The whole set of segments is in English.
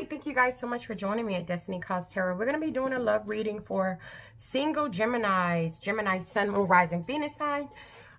right, thank you guys so much for joining me at Destiny Cause Tarot. We're going to be doing a love reading for single Geminis, Gemini, Sun, Moon, Rising, Venus sign.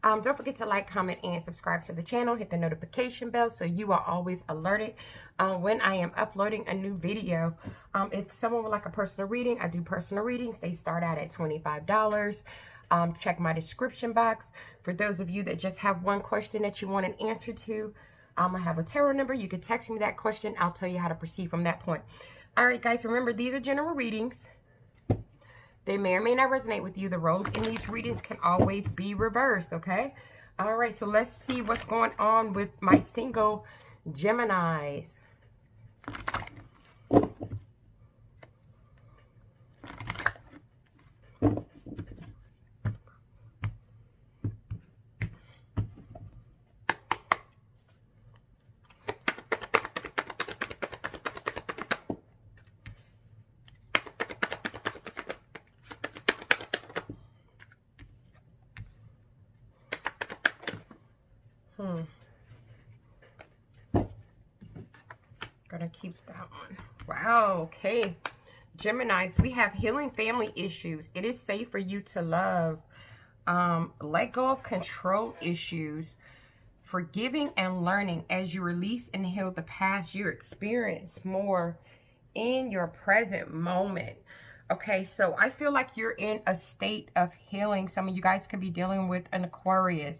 Don't forget to like, comment, and subscribe to the channel. Hit the notification bell so you are always alerted when I am uploading a new video. If someone would like a personal reading, I do personal readings. They start out at $25. Check my description box. For those of you that just have one question that you want an answer to, I have a tarot number. You can text me that question. I'll tell you how to proceed from that point. All right, guys, remember, these are general readings. They may or may not resonate with you. The roles in these readings can always be reversed, okay? All right, so let's see what's going on with my single Geminis. Gotta keep that one. Wow, okay. Geminis, we have healing family issues. It is safe for you to love. Let go of control issues. Forgiving and learning. As you release and heal the past, you experience more in your present moment. Okay, so I feel like you're in a state of healing. Some of you guys could be dealing with an Aquarius.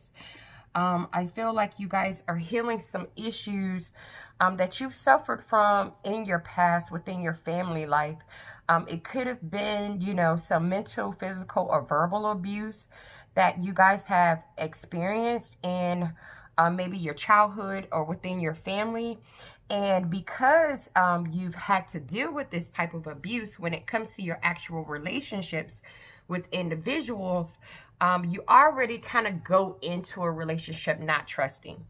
I feel like you guys are healing some issues that you've suffered from in your past within your family life. It could have been, you know, some mental, physical, or verbal abuse that you guys have experienced in maybe your childhood or within your family. And because you've had to deal with this type of abuse when it comes to your actual relationships with individuals, you already kind of go into a relationship not trusting.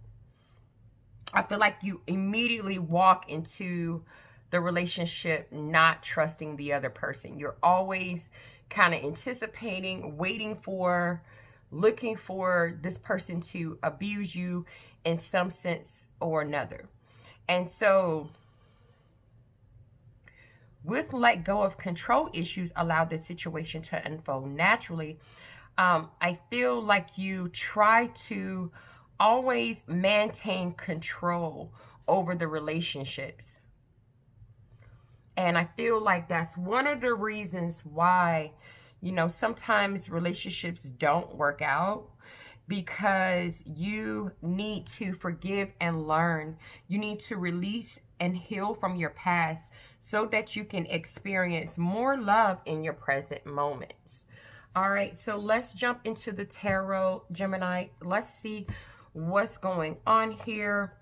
I feel like you immediately walk into the relationship not trusting the other person. You're always kind of anticipating, waiting for, looking for this person to abuse you in some sense or another. And so with let go of control issues, allow this situation to unfold naturally. I feel like you try to always maintain control over the relationships. And I feel like that's one of the reasons why, you know, sometimes relationships don't work out, because you need to forgive and learn. You need to release and heal from your past so that you can experience more love in your present moments. All right, so let's jump into the tarot, Gemini. Let's see what's going on here.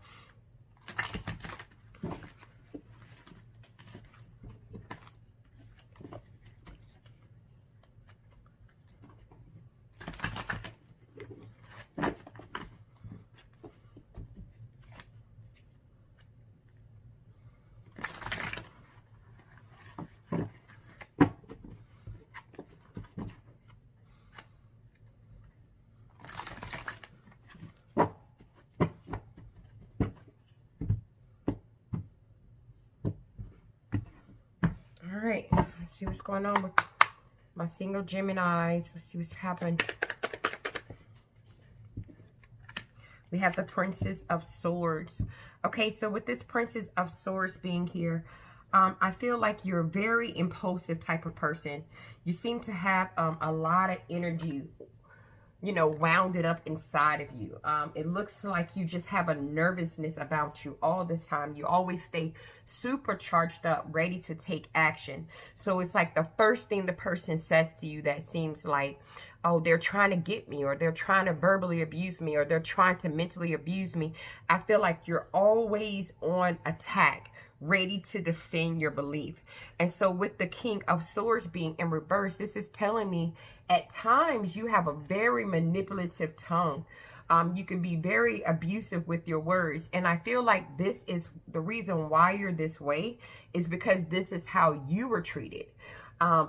All right, let's see what's going on with my single Geminis. Let's see what's happened. We have the Princess of Swords. Okay, so with this Princess of Swords being here, I feel like you're a very impulsive type of person. You seem to have a lot of energy, you know, wounded up inside of you. It looks like you just have a nervousness about you all this time. You always stay super charged up, ready to take action. So it's like the first thing the person says to you that seems like, oh, they're trying to get me, or they're trying to verbally abuse me, or they're trying to mentally abuse me. I feel like you're always on attack, ready to defend your belief. And so with the King of Swords being in reverse, this is telling me at times you have a very manipulative tongue. You can be very abusive with your words. And I feel like this is the reason why you're this way, is because this is how you were treated.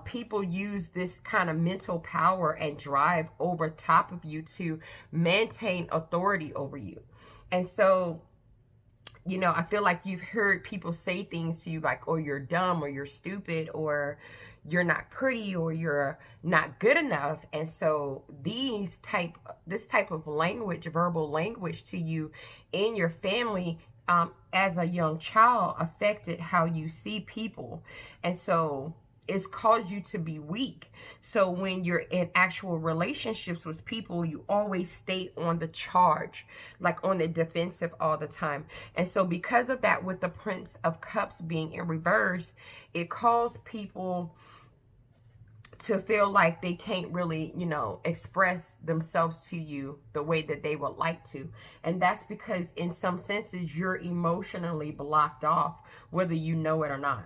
People use this kind of mental power and drive over top of you to maintain authority over you. And so you know, I feel like you've heard people say things to you like, oh, you're dumb, or you're stupid, or you're not pretty, or you're not good enough. And so this type of language, verbal language to you in your family, as a young child, affected how you see people. And so it's caused you to be weak. So when you're in actual relationships with people, you always stay on the charge, like on the defensive all the time. And so because of that, with the Prince of Cups being in reverse, it caused people to feel like they can't really, you know, express themselves to you the way that they would like to. And that's because in some senses, you're emotionally blocked off, whether you know it or not.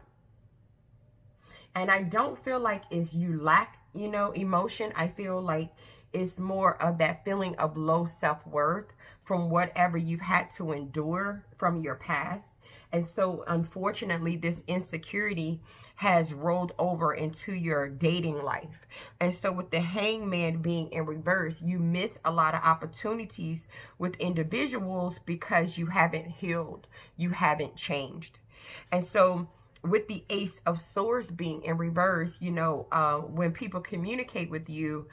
And I don't feel like it's you lack, you know, emotion. I feel like it's more of that feeling of low self-worth from whatever you've had to endure from your past. And so, unfortunately, this insecurity has rolled over into your dating life. And so with the Hangman being in reverse, you miss a lot of opportunities with individuals because you haven't healed. You haven't changed. And so with the Ace of Swords being in reverse, you know, when people communicate with you,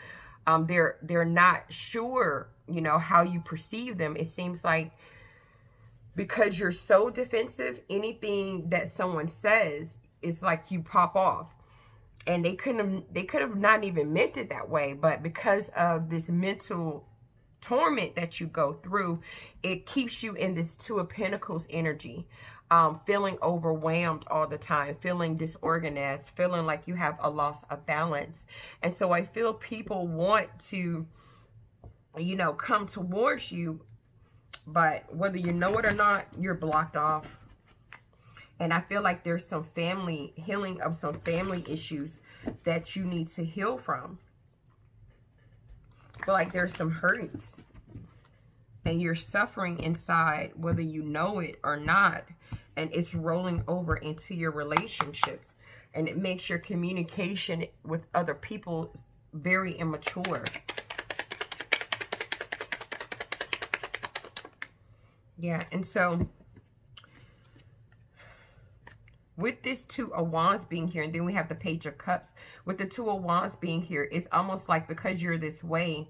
they're not sure, you know, how you perceive them. It seems like because you're so defensive, anything that someone says, it's like you pop off. And they could have not even meant it that way, but because of this mental torment that you go through, it keeps you in this Two of Pentacles energy, feeling overwhelmed all the time, feeling disorganized, feeling like you have a loss of balance. And so I feel people want to, you know, come towards you, but whether you know it or not, you're blocked off. And I feel like there's some family healing of some family issues that you need to heal from. I feel like there's some hurts and you're suffering inside, whether you know it or not. And it's rolling over into your relationships. And it makes your communication with other people very immature. Yeah, and so with this Two of Wands being here, and then we have the Page of Cups. With the Two of Wands being here, it's almost like because you're this way,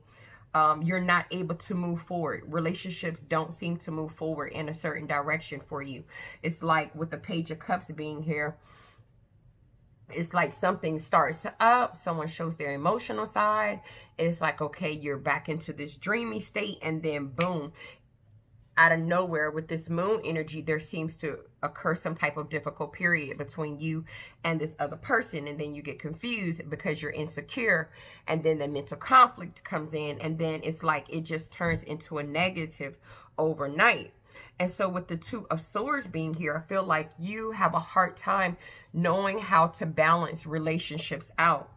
you're not able to move forward. Relationships don't seem to move forward in a certain direction for you. It's like with the Page of Cups being here, it's like something starts up, someone shows their emotional side. It's like, okay, you're back into this dreamy state, and then boom, out of nowhere with this moon energy, there seems to occur some type of difficult period between you and this other person. And then you get confused because you're insecure. And then the mental conflict comes in. And then it's like it just turns into a negative overnight. And so with the Two of Swords being here, I feel like you have a hard time knowing how to balance relationships out.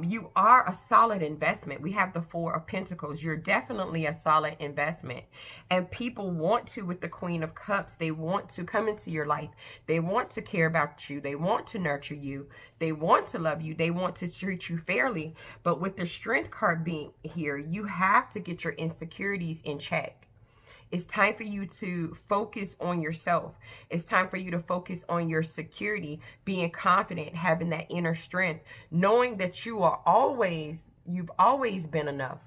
You are a solid investment. We have the Four of Pentacles. You're definitely a solid investment. And people want to, with the Queen of Cups, they want to come into your life. They want to care about you. They want to nurture you. They want to love you. They want to treat you fairly. But with the Strength card being here, you have to get your insecurities in check. It's time for you to focus on yourself. It's time for you to focus on your security, being confident, having that inner strength, knowing that you've always been enough.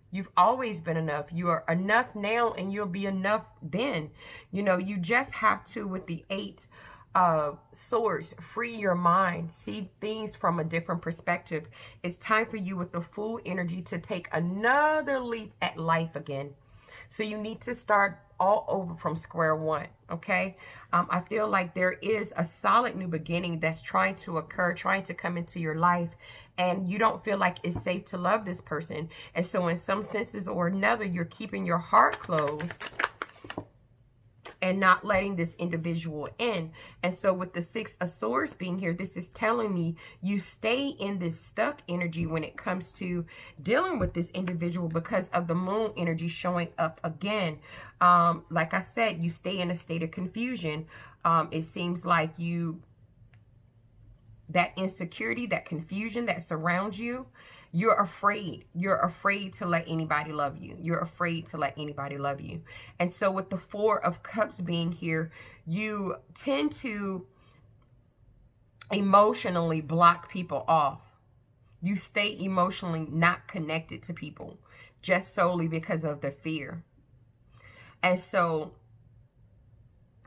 You've always been enough. You are enough now, and you'll be enough then. You know, you just have to, with the Eight of Swords, free your mind, see things from a different perspective. It's time for you with the Fool energy to take another leap at life again. So you need to start all over from square one, okay? I feel like there is a solid new beginning that's trying to occur, trying to come into your life, and you don't feel like it's safe to love this person. And so in some senses or another, you're keeping your heart closed and not letting this individual in. And so with the Six of Swords being here, this is telling me you stay in this stuck energy when it comes to dealing with this individual because of the Moon energy showing up again. Like I said, you stay in a state of confusion. It seems like you that insecurity, that confusion that surrounds you, you're afraid. You're afraid to let anybody love you. You're afraid to let anybody love you. And so with the Four of Cups being here, you tend to emotionally block people off. You stay emotionally not connected to people just solely because of the fear. And so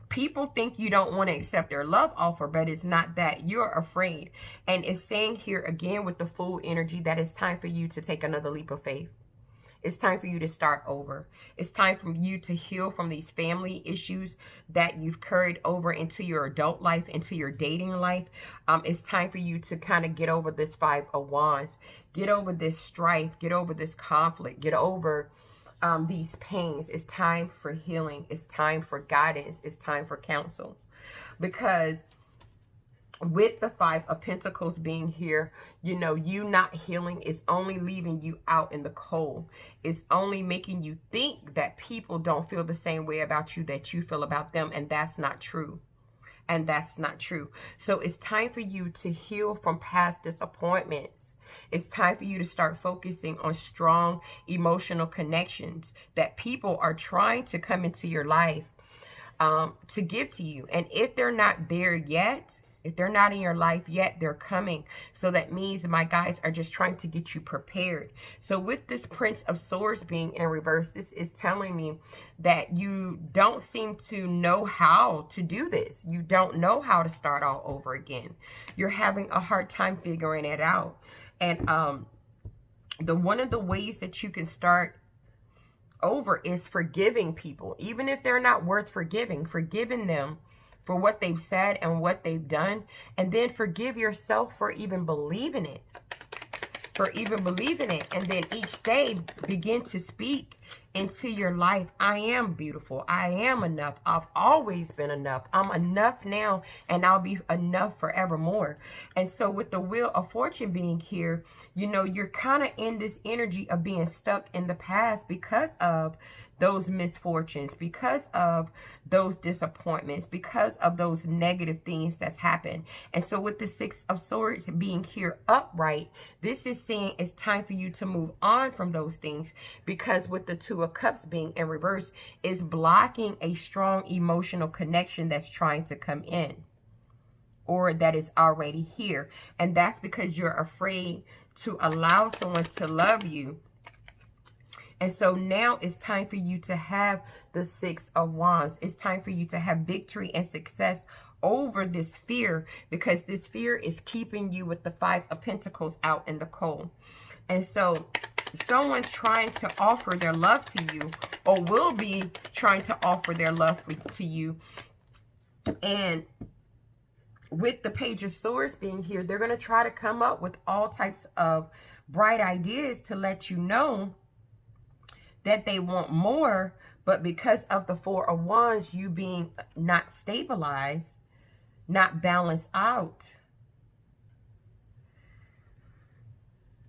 people think you don't want to accept their love offer, but it's not that. You're afraid. And it's saying here again with the Fool energy that it's time for you to take another leap of faith. It's time for you to start over. It's time for you to heal from these family issues that you've carried over into your adult life, into your dating life. It's time for you to kind of get over this Five of Wands. Get over this strife. Get over this conflict. Get over these pains. It's time for healing. It's time for guidance. It's time for counsel. Because with the Five of Pentacles being here, you know, you not healing is only leaving you out in the cold. It's only making you think that people don't feel the same way about you that you feel about them. And that's not true. And that's not true. So it's time for you to heal from past disappointments. It's time for you to start focusing on strong emotional connections that people are trying to come into your life to give to you. And if they're not there yet, if they're not in your life yet, they're coming. So that means my guys are just trying to get you prepared. So with this Prince of Swords being in reverse, this is telling me that you don't seem to know how to do this. You don't know how to start all over again. You're having a hard time figuring it out. And one of the ways that you can start over is forgiving people. Even if they're not worth forgiving them for what they've said and what they've done. And then forgive yourself for even believing it. And then each day begin to speak into your life. I am beautiful. I am enough. I've always been enough. I'm enough now, and I'll be enough forevermore. And so with the Wheel of Fortune being here, you know, you're kind of in this energy of being stuck in the past because of those misfortunes, because of those disappointments, because of those negative things that's happened. And so with the Six of Swords being here upright, this is saying it's time for you to move on from those things, because with the Two of Cups being in reverse is blocking a strong emotional connection that's trying to come in, or that is already here. And that's because you're afraid to allow someone to love you. And so now it's time for you to have the Six of Wands. It's time for you to have victory and success over this fear, because this fear is keeping you with the Five of Pentacles out in the cold. And so someone's trying to offer their love to you, or will be trying to offer their love to you. And with the Page of Swords being here, they're going to try to come up with all types of bright ideas to let you know that they want more. But because of the Four of Wands, you being not stabilized, not balanced out,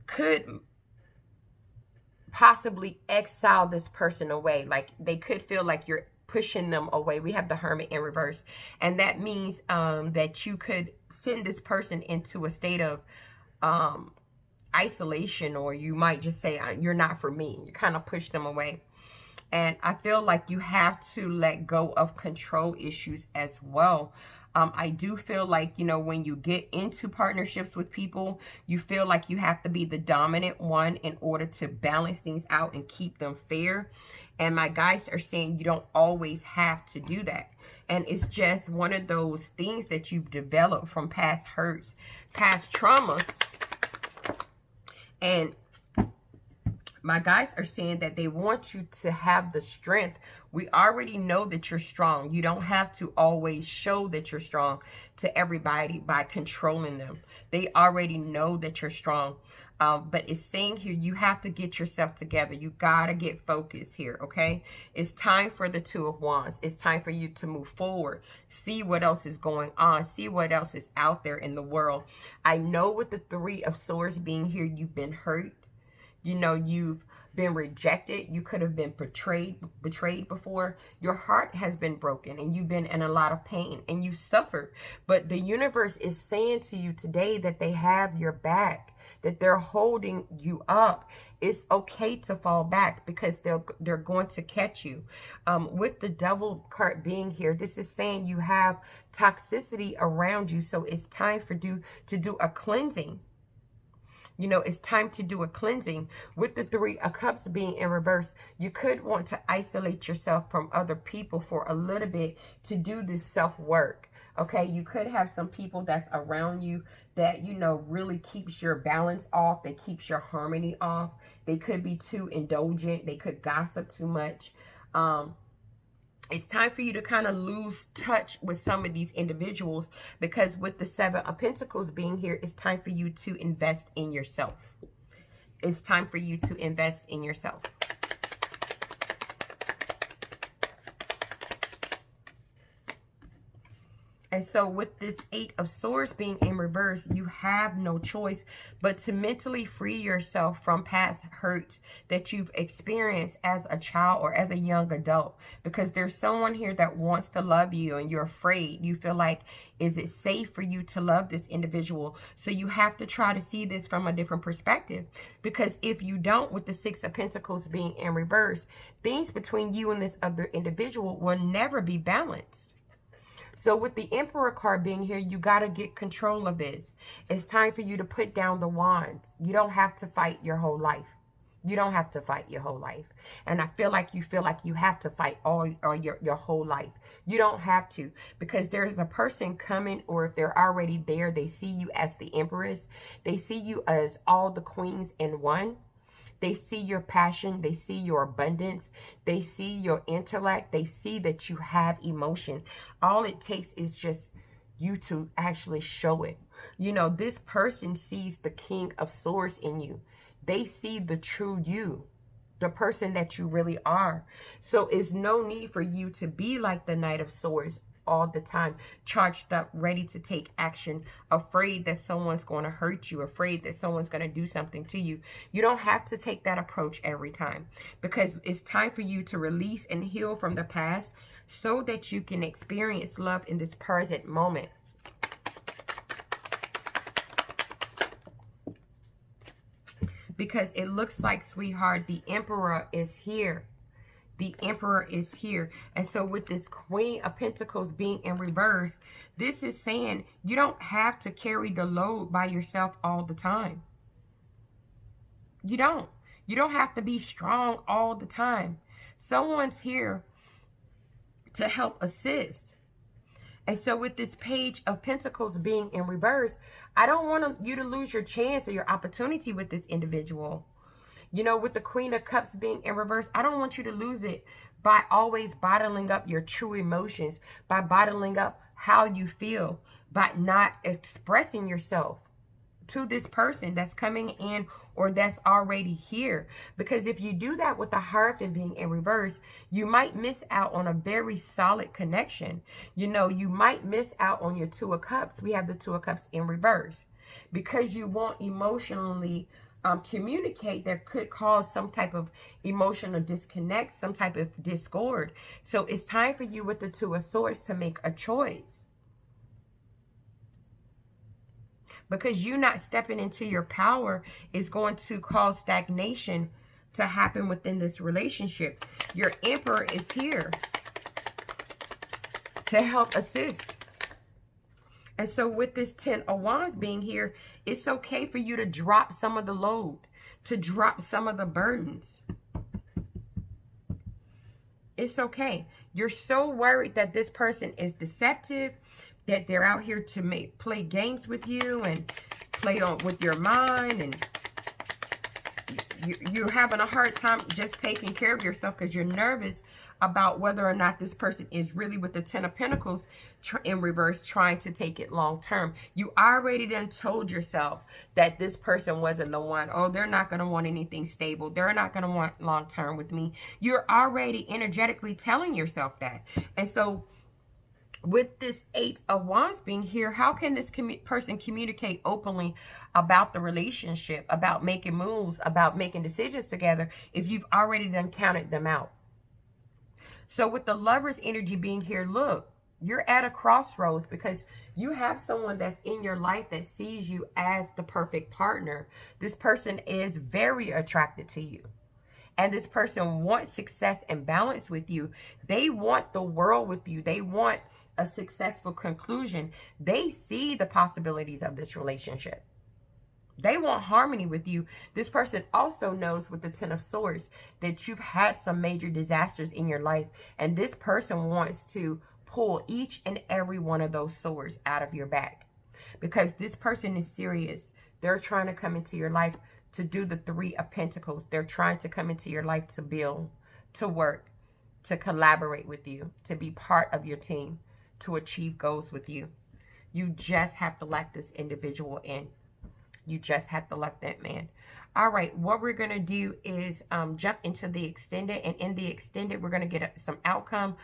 could possibly exile this person away. Like they could feel like you're pushing them away. We have the Hermit in reverse. And that means that you could send this person into a state of isolation, or you might just say, you're not for me. You kind of push them away. And I feel like you have to let go of control issues as well. I do feel like, you know, when you get into partnerships with people, you feel like you have to be the dominant one in order to balance things out and keep them fair. And my guys are saying you don't always have to do that. And it's just one of those things that you've developed from past hurts, past traumas. And my guys are saying that they want you to have the strength. We already know that you're strong. You don't have to always show that you're strong to everybody by controlling them. They already know that you're strong. But it's saying here, you have to get yourself together. You got to get focused here, okay? It's time for the Two of Wands. It's time for you to move forward. See what else is going on. See what else is out there in the world. I know with the Three of Swords being here, you've been hurt. You know, you've been rejected. You could have been betrayed before. Your heart has been broken and you've been in a lot of pain and you suffered. But the universe is saying to you today that they have your back, that they're holding you up. It's okay to fall back because they're going to catch you. With the devil card being here, this is saying you have toxicity around you. So it's time to do a cleansing. You know, it's time to do a cleansing. With the Three of Cups being in reverse, you could want to isolate yourself from other people for a little bit to do this self-work. Okay, you could have some people that's around you that, you know, really keeps your balance off. That keeps your harmony off. They could be too indulgent. They could gossip too much. It's time for you to kind of lose touch with some of these individuals, because with the Seven of Pentacles being here, it's time for you to invest in yourself. It's time for you to invest in yourself. And so with this Eight of Swords being in reverse, you have no choice but to mentally free yourself from past hurts that you've experienced as a child or as a young adult. Because there's someone here that wants to love you and you're afraid. You feel like, is it safe for you to love this individual? So you have to try to see this from a different perspective. Because if you don't, with the Six of Pentacles being in reverse, things between you and this other individual will never be balanced. So with the Emperor card being here, you got to get control of this. It's time for you to put down the wands. You don't have to fight your whole life. You don't have to fight your whole life. And I feel like you have to fight all your whole life. You don't have to, because there's a person coming, or if they're already there, they see you as the Empress. They see you as all the queens in one. They see your passion. They see your abundance. They see your intellect. They see that you have emotion. All it takes is just you to actually show it. You know, this person sees the King of Swords in you. They see the true you, the person that you really are. So it's no need for you to be like the Knight of Swords all the time, charged up, ready to take action, afraid that someone's going to hurt you, afraid that someone's going to do something to you. You don't have to take that approach every time, because it's time for you to release and heal from the past so that you can experience love in this present moment. Because it looks like, sweetheart, the Emperor is here. The Emperor is here. And so with this Queen of Pentacles being in reverse, this is saying you don't have to carry the load by yourself all the time. You don't. You don't have to be strong all the time. Someone's here to help assist. And so with this Page of Pentacles being in reverse, I don't want you to lose your chance or your opportunity with this individual. You know, with the Queen of Cups being in reverse, I don't want you to lose it by always bottling up your true emotions, by bottling up how you feel, by not expressing yourself to this person that's coming in or that's already here. Because if you do that with the Hierophant being in reverse, you might miss out on a very solid connection. You know, you might miss out on your Two of Cups. We have the Two of Cups in reverse. Because you won't emotionally communicate, that could cause some type of emotional disconnect, some type of discord. So it's time for you with the Two of Swords to make a choice. Because you not stepping into your power is going to cause stagnation to happen within this relationship. Your Emperor is here to help assist. And so with this Ten of Wands being here, it's okay for you to drop some of the load, to drop some of the burdens. It's okay. You're so worried that this person is deceptive, that they're out here to play games with you and play on with your mind, and you're having a hard time just taking care of yourself because you're nervous about whether or not this person is really, with the Ten of Pentacles in reverse, trying to take it long term. You already done told yourself that this person wasn't the one. Oh, they're not going to want anything stable. They're not going to want long term with me. You're already energetically telling yourself that. And so With this 8 of Wands being here, how can this person communicate openly about the relationship, about making moves, about making decisions together, if you've already done counted them out? So with the Lover's energy being here, look, you're at a crossroads because you have someone that's in your life that sees you as the perfect partner. This person is very attracted to you. And this person wants success and balance with you. They want the world with you. They want a successful conclusion. They see the possibilities of this relationship. They want harmony with you. This person also knows with the 10 of Swords that you've had some major disasters in your life. And this person wants to pull each and every one of those swords out of your back. Because this person is serious. They're trying to come into your life to do the 3 of Pentacles. They're trying to come into your life to build, to work, to collaborate with you, to be part of your team, to achieve goals with you. You just have to let this individual in. You just have to let that man. All right, what we're going to do is jump into the extended. And in the extended, we're going to get some outcome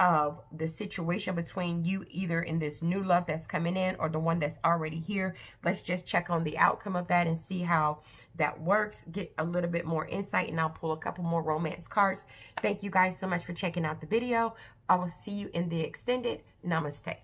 of the situation between you, either in this new love that's coming in or the one that's already here. Let's just check on the outcome of that and see how that works. Get a little bit more insight, and I'll pull a couple more romance cards. Thank you guys so much for checking out the video. I will see you in the extended. Namaste.